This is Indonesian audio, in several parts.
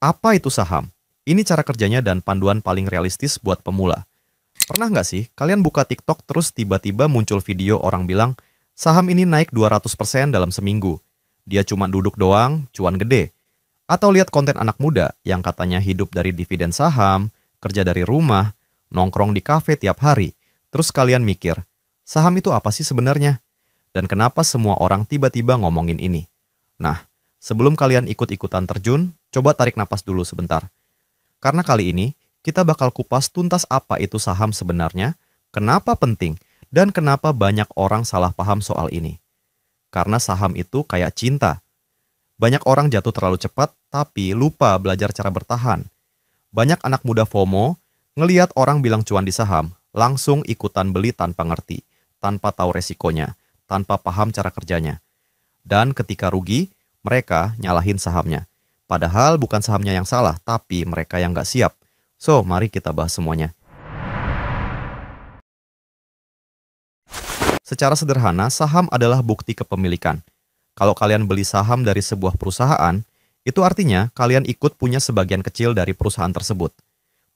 Apa itu saham? Ini cara kerjanya dan panduan paling realistis buat pemula. Pernah nggak sih kalian buka TikTok terus tiba-tiba muncul video orang bilang, saham ini naik 200% dalam seminggu. Dia cuma duduk doang, cuan gede. Atau lihat konten anak muda yang katanya hidup dari dividen saham, kerja dari rumah, nongkrong di kafe tiap hari. Terus kalian mikir, saham itu apa sih sebenarnya? Dan kenapa semua orang tiba-tiba ngomongin ini? Nah, sebelum kalian ikut-ikutan terjun, coba tarik napas dulu sebentar. Karena kali ini, kita bakal kupas tuntas apa itu saham sebenarnya, kenapa penting, dan kenapa banyak orang salah paham soal ini. Karena saham itu kayak cinta. Banyak orang jatuh terlalu cepat, tapi lupa belajar cara bertahan. Banyak anak muda FOMO, ngeliat orang bilang cuan di saham, langsung ikutan beli tanpa ngerti, tanpa tahu resikonya, tanpa paham cara kerjanya. Dan ketika rugi, mereka nyalahin sahamnya. Padahal bukan sahamnya yang salah, tapi mereka yang nggak siap. So, mari kita bahas semuanya. Secara sederhana, saham adalah bukti kepemilikan. Kalau kalian beli saham dari sebuah perusahaan, itu artinya kalian ikut punya sebagian kecil dari perusahaan tersebut.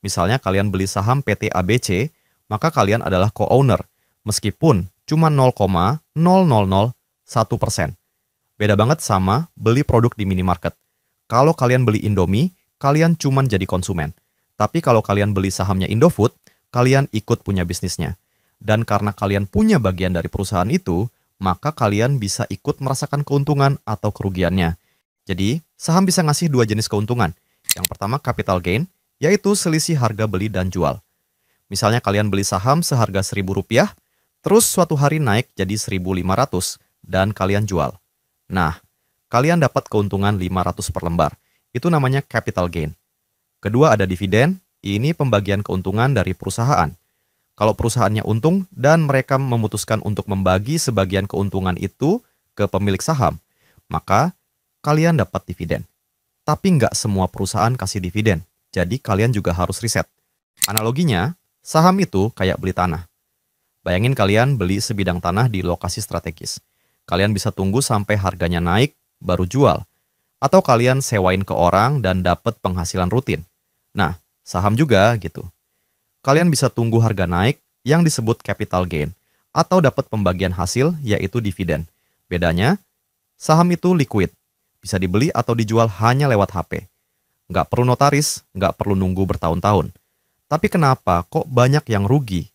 Misalnya kalian beli saham PT ABC, maka kalian adalah co-owner, meskipun cuma 0,0001%. Beda banget sama beli produk di minimarket. Kalau kalian beli Indomie, kalian cuma jadi konsumen. Tapi kalau kalian beli sahamnya Indofood, kalian ikut punya bisnisnya. Dan karena kalian punya bagian dari perusahaan itu, maka kalian bisa ikut merasakan keuntungan atau kerugiannya. Jadi, saham bisa ngasih dua jenis keuntungan. Yang pertama capital gain, yaitu selisih harga beli dan jual. Misalnya kalian beli saham seharga Rp1.000, terus suatu hari naik jadi 1.500 dan kalian jual. Nah, kalian dapat keuntungan 500 per lembar. Itu namanya capital gain. Kedua ada dividen, ini pembagian keuntungan dari perusahaan. Kalau perusahaannya untung dan mereka memutuskan untuk membagi sebagian keuntungan itu ke pemilik saham, maka kalian dapat dividen. Tapi nggak semua perusahaan kasih dividen, jadi kalian juga harus riset. Analoginya, saham itu kayak beli tanah. Bayangin kalian beli sebidang tanah di lokasi strategis. Kalian bisa tunggu sampai harganya naik, baru jual. Atau kalian sewain ke orang dan dapat penghasilan rutin. Nah, saham juga gitu. Kalian bisa tunggu harga naik yang disebut capital gain atau dapat pembagian hasil yaitu dividen. Bedanya, saham itu liquid, bisa dibeli atau dijual hanya lewat HP. Nggak perlu notaris, nggak perlu nunggu bertahun-tahun. Tapi kenapa kok banyak yang rugi?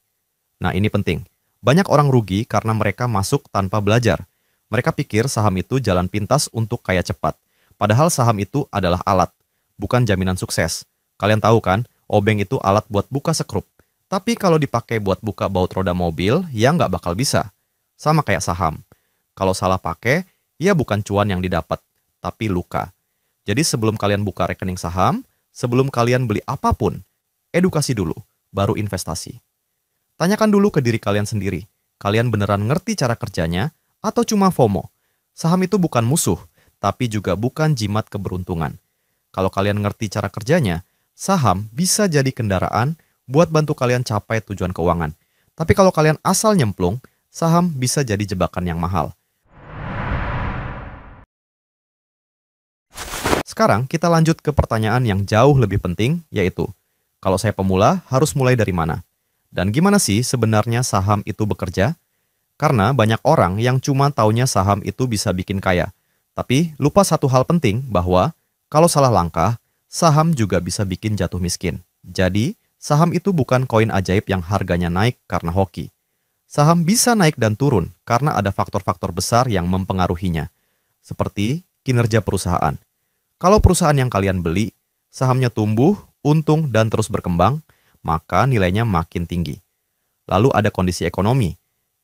Nah ini penting, banyak orang rugi karena mereka masuk tanpa belajar. Mereka pikir saham itu jalan pintas untuk kaya cepat. Padahal saham itu adalah alat, bukan jaminan sukses. Kalian tahu kan, obeng itu alat buat buka sekrup. Tapi kalau dipakai buat buka baut roda mobil, ya nggak bakal bisa. Sama kayak saham. Kalau salah pakai, ya bukan cuan yang didapat, tapi luka. Jadi sebelum kalian buka rekening saham, sebelum kalian beli apapun, edukasi dulu, baru investasi. Tanyakan dulu ke diri kalian sendiri. Kalian beneran ngerti cara kerjanya, atau cuma FOMO? Saham itu bukan musuh, tapi juga bukan jimat keberuntungan. Kalau kalian ngerti cara kerjanya, saham bisa jadi kendaraan buat bantu kalian capai tujuan keuangan. Tapi kalau kalian asal nyemplung, saham bisa jadi jebakan yang mahal. Sekarang kita lanjut ke pertanyaan yang jauh lebih penting, yaitu, kalau saya pemula, harus mulai dari mana? Dan gimana sih sebenarnya saham itu bekerja? Karena banyak orang yang cuma taunya saham itu bisa bikin kaya. Tapi lupa satu hal penting bahwa kalau salah langkah, saham juga bisa bikin jatuh miskin. Jadi, saham itu bukan koin ajaib yang harganya naik karena hoki. Saham bisa naik dan turun karena ada faktor-faktor besar yang mempengaruhinya. Seperti kinerja perusahaan. Kalau perusahaan yang kalian beli, sahamnya tumbuh, untung, dan terus berkembang, maka nilainya makin tinggi. Lalu ada kondisi ekonomi,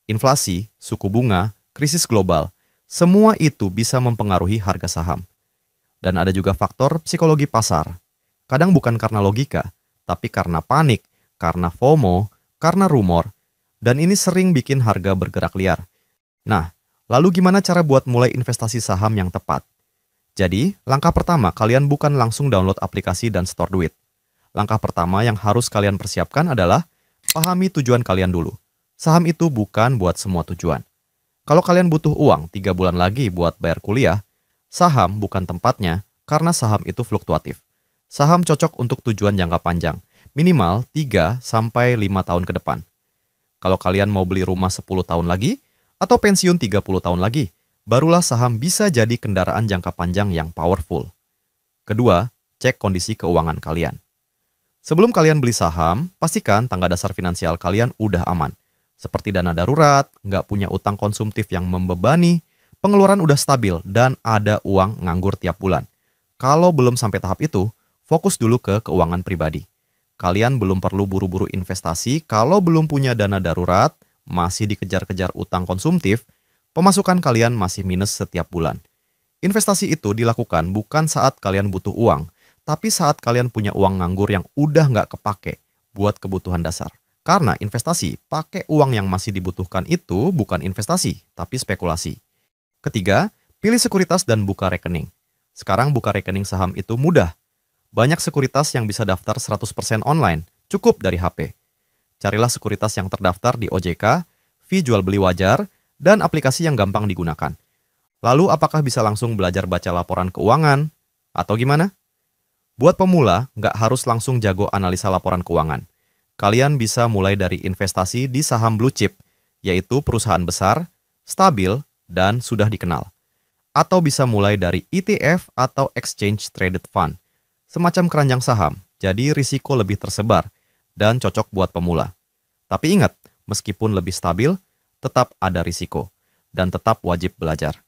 inflasi, suku bunga, krisis global. Semua itu bisa mempengaruhi harga saham. Dan ada juga faktor psikologi pasar. Kadang bukan karena logika, tapi karena panik, karena FOMO, karena rumor. Dan ini sering bikin harga bergerak liar. Nah, lalu gimana cara buat mulai investasi saham yang tepat? Jadi, langkah pertama kalian bukan langsung download aplikasi dan store duit. Langkah pertama yang harus kalian persiapkan adalah pahami tujuan kalian dulu. Saham itu bukan buat semua tujuan. Kalau kalian butuh uang 3 bulan lagi buat bayar kuliah, saham bukan tempatnya karena saham itu fluktuatif. Saham cocok untuk tujuan jangka panjang, minimal 3 sampai 5 tahun ke depan. Kalau kalian mau beli rumah 10 tahun lagi, atau pensiun 30 tahun lagi, barulah saham bisa jadi kendaraan jangka panjang yang powerful. Kedua, cek kondisi keuangan kalian. Sebelum kalian beli saham, pastikan tangga dasar finansial kalian udah aman. Seperti dana darurat, nggak punya utang konsumtif yang membebani, pengeluaran udah stabil, dan ada uang nganggur tiap bulan. Kalau belum sampai tahap itu, fokus dulu ke keuangan pribadi. Kalian belum perlu buru-buru investasi kalau belum punya dana darurat, masih dikejar-kejar utang konsumtif, pemasukan kalian masih minus setiap bulan. Investasi itu dilakukan bukan saat kalian butuh uang, tapi saat kalian punya uang nganggur yang udah nggak kepake buat kebutuhan dasar. Karena investasi pakai uang yang masih dibutuhkan itu bukan investasi, tapi spekulasi. Ketiga, pilih sekuritas dan buka rekening. Sekarang buka rekening saham itu mudah. Banyak sekuritas yang bisa daftar 100% online, cukup dari HP. Carilah sekuritas yang terdaftar di OJK, fee jual beli wajar, dan aplikasi yang gampang digunakan. Lalu apakah bisa langsung belajar baca laporan keuangan? Atau gimana? Buat pemula, nggak harus langsung jago analisa laporan keuangan. Kalian bisa mulai dari investasi di saham blue chip, yaitu perusahaan besar, stabil, dan sudah dikenal. Atau bisa mulai dari ETF atau Exchange Traded Fund, semacam keranjang saham, jadi risiko lebih tersebar dan cocok buat pemula. Tapi ingat, meskipun lebih stabil, tetap ada risiko dan tetap wajib belajar.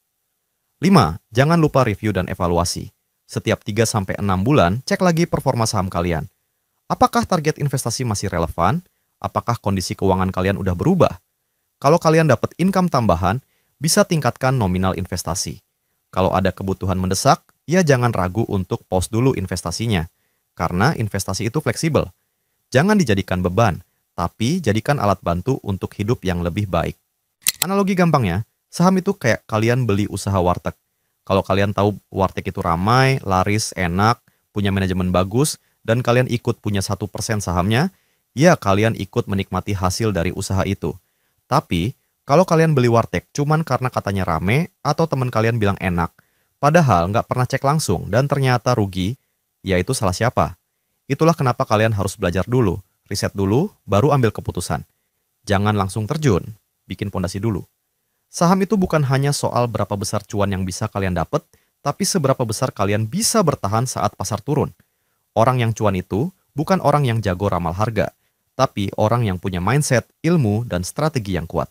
5. Jangan lupa review dan evaluasi. Setiap 3-6 bulan, cek lagi performa saham kalian. Apakah target investasi masih relevan? Apakah kondisi keuangan kalian udah berubah? Kalau kalian dapat income tambahan, bisa tingkatkan nominal investasi. Kalau ada kebutuhan mendesak, ya jangan ragu untuk pause dulu investasinya. Karena investasi itu fleksibel. Jangan dijadikan beban, tapi jadikan alat bantu untuk hidup yang lebih baik. Analogi gampangnya, saham itu kayak kalian beli usaha warteg. Kalau kalian tahu warteg itu ramai, laris, enak, punya manajemen bagus, dan kalian ikut punya 1% sahamnya, ya kalian ikut menikmati hasil dari usaha itu. Tapi, kalau kalian beli warteg cuman karena katanya rame atau teman kalian bilang enak, padahal nggak pernah cek langsung dan ternyata rugi, ya itu salah siapa? Itulah kenapa kalian harus belajar dulu, riset dulu, baru ambil keputusan. Jangan langsung terjun, bikin pondasi dulu. Saham itu bukan hanya soal berapa besar cuan yang bisa kalian dapat, tapi seberapa besar kalian bisa bertahan saat pasar turun. Orang yang cuan itu bukan orang yang jago ramal harga, tapi orang yang punya mindset, ilmu, dan strategi yang kuat.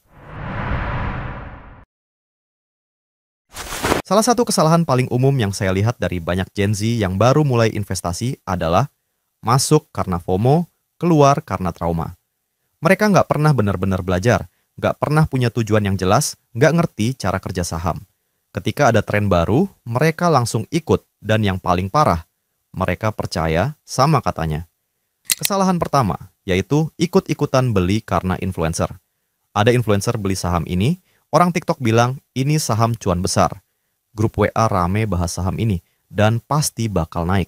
Salah satu kesalahan paling umum yang saya lihat dari banyak Gen Z yang baru mulai investasi adalah masuk karena FOMO, keluar karena trauma. Mereka nggak pernah benar-benar belajar, nggak pernah punya tujuan yang jelas, nggak ngerti cara kerja saham. Ketika ada tren baru, mereka langsung ikut, dan yang paling parah, mereka percaya sama katanya. Kesalahan pertama, yaitu ikut-ikutan beli karena influencer. Ada influencer beli saham ini, orang TikTok bilang ini saham cuan besar. Grup WA rame bahas saham ini, dan pasti bakal naik.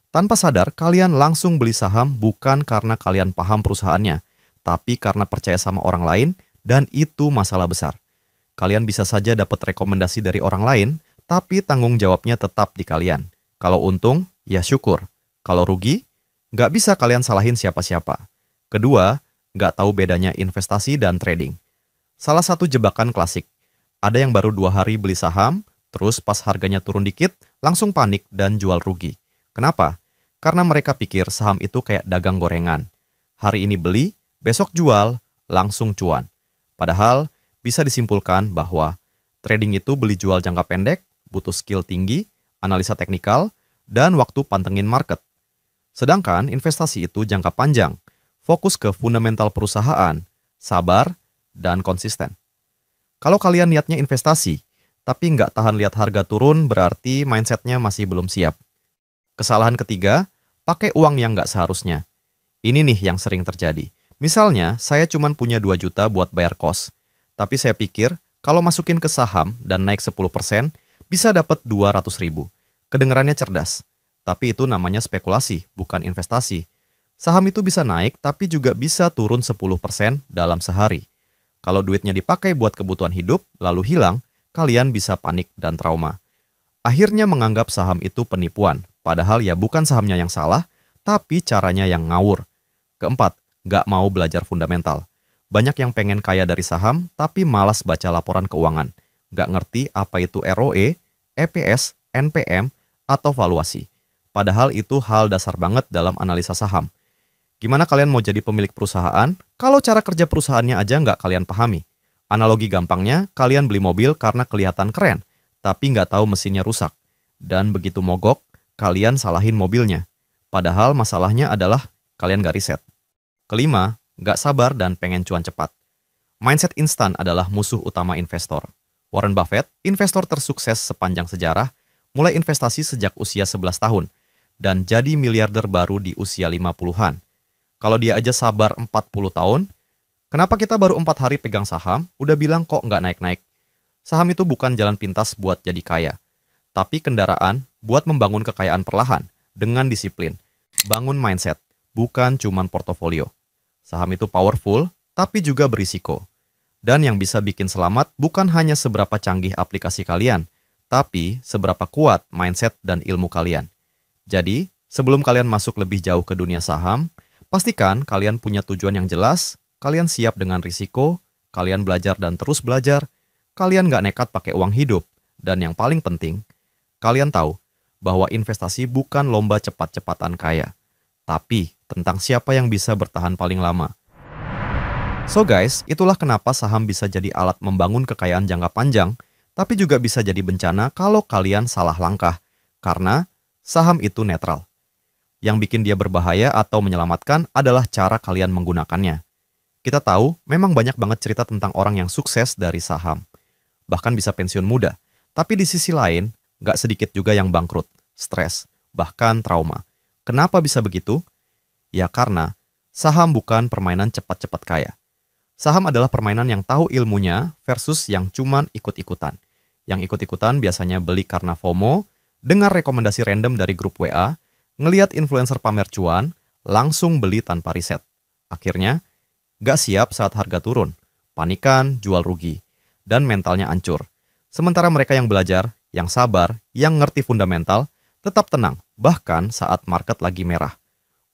Tanpa sadar, kalian langsung beli saham bukan karena kalian paham perusahaannya, tapi karena percaya sama orang lain, dan itu masalah besar. Kalian bisa saja dapat rekomendasi dari orang lain, tapi tanggung jawabnya tetap di kalian. Kalau untung, ya syukur. Kalau rugi, nggak bisa kalian salahin siapa-siapa. Kedua, nggak tahu bedanya investasi dan trading. Salah satu jebakan klasik. Ada yang baru 2 hari beli saham, terus pas harganya turun dikit, langsung panik dan jual rugi. Kenapa? Karena mereka pikir saham itu kayak dagang gorengan. Hari ini beli, besok jual, langsung cuan. Padahal, bisa disimpulkan bahwa trading itu beli jual jangka pendek, butuh skill tinggi, analisa teknikal, dan waktu pantengin market. Sedangkan investasi itu jangka panjang, fokus ke fundamental perusahaan, sabar, dan konsisten. Kalau kalian niatnya investasi, tapi nggak tahan lihat harga turun, berarti mindsetnya masih belum siap. Kesalahan ketiga, pakai uang yang nggak seharusnya. Ini nih yang sering terjadi. Misalnya, saya cuma punya 2 juta buat bayar kos. Tapi saya pikir, kalau masukin ke saham dan naik 10%, bisa dapat 200 ribu. Kedengarannya cerdas. Tapi itu namanya spekulasi, bukan investasi. Saham itu bisa naik, tapi juga bisa turun 10% dalam sehari. Kalau duitnya dipakai buat kebutuhan hidup, lalu hilang, kalian bisa panik dan trauma. Akhirnya menganggap saham itu penipuan, Padahal ya bukan sahamnya yang salah, tapi caranya yang ngawur. Keempat, nggak mau belajar fundamental. Banyak yang pengen kaya dari saham, tapi malas baca laporan keuangan. Nggak ngerti apa itu ROE, EPS, NPM, atau valuasi. Padahal itu hal dasar banget dalam analisa saham. Gimana kalian mau jadi pemilik perusahaan kalau cara kerja perusahaannya aja nggak kalian pahami? Analogi gampangnya, kalian beli mobil karena kelihatan keren, tapi nggak tahu mesinnya rusak. Dan begitu mogok, kalian salahin mobilnya. Padahal masalahnya adalah kalian nggak riset. Kelima, nggak sabar dan pengen cuan cepat. Mindset instan adalah musuh utama investor. Warren Buffett, investor tersukses sepanjang sejarah, mulai investasi sejak usia 11 tahun, dan jadi miliarder baru di usia 50-an. Kalau dia aja sabar 40 tahun, kenapa kita baru 4 hari pegang saham, udah bilang kok nggak naik-naik? Saham itu bukan jalan pintas buat jadi kaya, tapi kendaraan buat membangun kekayaan perlahan, dengan disiplin. Bangun mindset, bukan cuman portofolio. Saham itu powerful, tapi juga berisiko. Dan yang bisa bikin selamat bukan hanya seberapa canggih aplikasi kalian, tapi seberapa kuat mindset dan ilmu kalian. Jadi, sebelum kalian masuk lebih jauh ke dunia saham, pastikan kalian punya tujuan yang jelas, kalian siap dengan risiko, kalian belajar dan terus belajar, kalian nggak nekat pakai uang hidup, dan yang paling penting, kalian tahu bahwa investasi bukan lomba cepat-cepatan kaya, tapi tentang siapa yang bisa bertahan paling lama. So guys, itulah kenapa saham bisa jadi alat membangun kekayaan jangka panjang, tapi juga bisa jadi bencana kalau kalian salah langkah, karena saham itu netral. Yang bikin dia berbahaya atau menyelamatkan adalah cara kalian menggunakannya. Kita tahu, memang banyak banget cerita tentang orang yang sukses dari saham. Bahkan bisa pensiun muda. Tapi di sisi lain, nggak sedikit juga yang bangkrut, stres, bahkan trauma. Kenapa bisa begitu? Ya karena saham bukan permainan cepat-cepat kaya. Saham adalah permainan yang tahu ilmunya versus yang cuman ikut-ikutan. Yang ikut-ikutan biasanya beli karena FOMO, dengar rekomendasi random dari grup WA, ngeliat influencer pamer cuan, langsung beli tanpa riset. Akhirnya, gak siap saat harga turun, panikan, jual rugi, dan mentalnya hancur. Sementara mereka yang belajar, yang sabar, yang ngerti fundamental, tetap tenang, bahkan saat market lagi merah.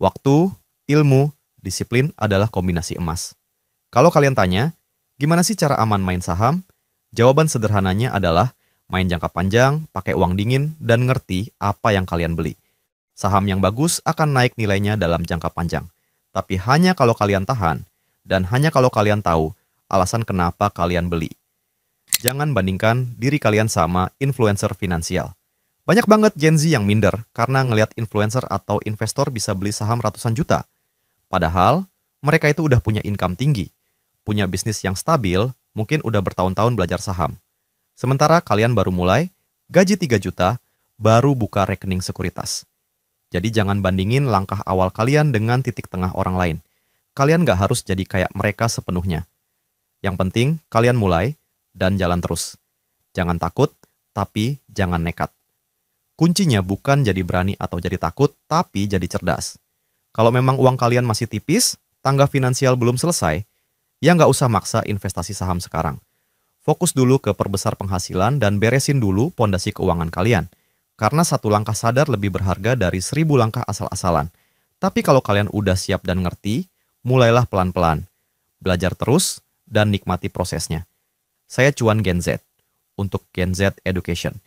Waktu, ilmu, disiplin adalah kombinasi emas. Kalau kalian tanya, gimana sih cara aman main saham? Jawaban sederhananya adalah main jangka panjang, pakai uang dingin, dan ngerti apa yang kalian beli. Saham yang bagus akan naik nilainya dalam jangka panjang. Tapi hanya kalau kalian tahan, dan hanya kalau kalian tahu alasan kenapa kalian beli. Jangan bandingkan diri kalian sama influencer finansial. Banyak banget Gen Z yang minder karena ngelihat influencer atau investor bisa beli saham ratusan juta. Padahal, mereka itu udah punya income tinggi, punya bisnis yang stabil, mungkin udah bertahun-tahun belajar saham. Sementara kalian baru mulai, gaji 3 juta, baru buka rekening sekuritas. Jadi jangan bandingin langkah awal kalian dengan titik tengah orang lain. Kalian nggak harus jadi kayak mereka sepenuhnya. Yang penting, kalian mulai dan jalan terus. Jangan takut, tapi jangan nekat. Kuncinya bukan jadi berani atau jadi takut, tapi jadi cerdas. Kalau memang uang kalian masih tipis, tangga finansial belum selesai, ya nggak usah maksa investasi saham sekarang. Fokus dulu ke perbesar penghasilan dan beresin dulu pondasi keuangan kalian. Karena satu langkah sadar lebih berharga dari 1000 langkah asal-asalan. Tapi kalau kalian udah siap dan ngerti, mulailah pelan-pelan. Belajar terus dan nikmati prosesnya. Saya Cuan Gen Z untuk Gen Z Education.